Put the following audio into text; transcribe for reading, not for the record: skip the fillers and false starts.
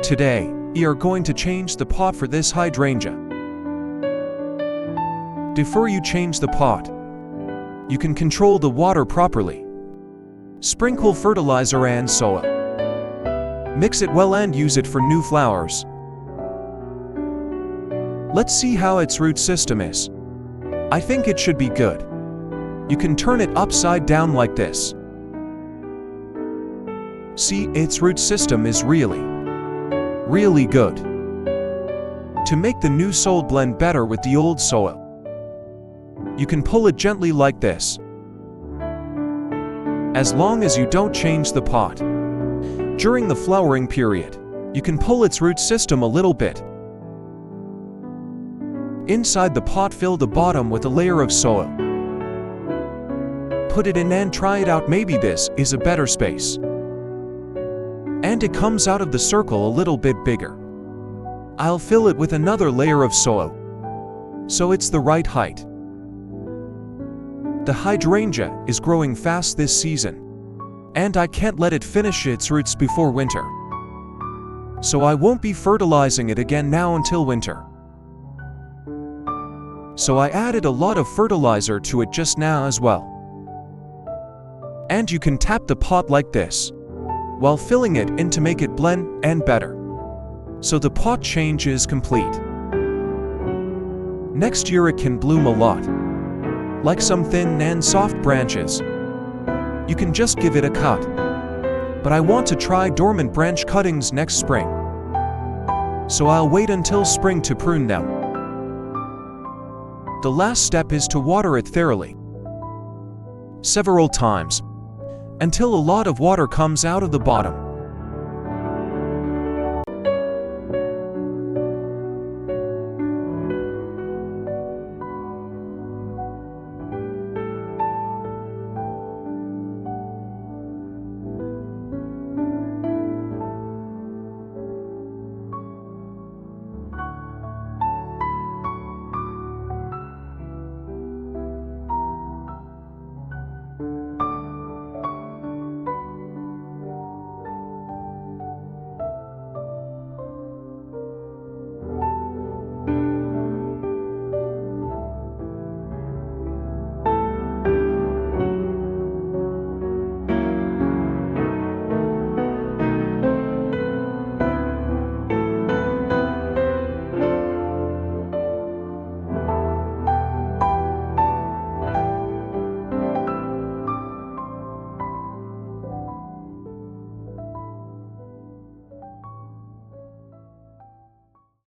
Today, we are going to change the pot for this hydrangea. Before you change the pot, you can control the water properly. Sprinkle fertilizer and soil. Mix it well and use it for new flowers. Let's see how its root system is. I think it should be good. You can turn it upside down like this. See, its root system is really good. To make the new soil blend better with the old soil, you can pull it gently like this. As long as you don't change the pot. During the flowering period, you can pull its root system a little bit. Inside the pot, fill the bottom with a layer of soil. Put it in and try it out. Maybe this is a better space. And it comes out of the circle a little bit bigger. I'll fill it with another layer of soil, so it's the right height. The hydrangea is growing fast this season, and I can't let it finish its roots before winter. So I won't be fertilizing it again now until winter. So I added a lot of fertilizer to it just now as well. And you can tap the pot like this while filling it in to make it blend and better. So the pot change is complete. Next year it can bloom a lot, like some thin and soft branches. You can just give it a cut. But I want to try dormant branch cuttings next spring. So I'll wait until spring to prune them. The last step is to water it thoroughly, several times, until a lot of water comes out of the bottom.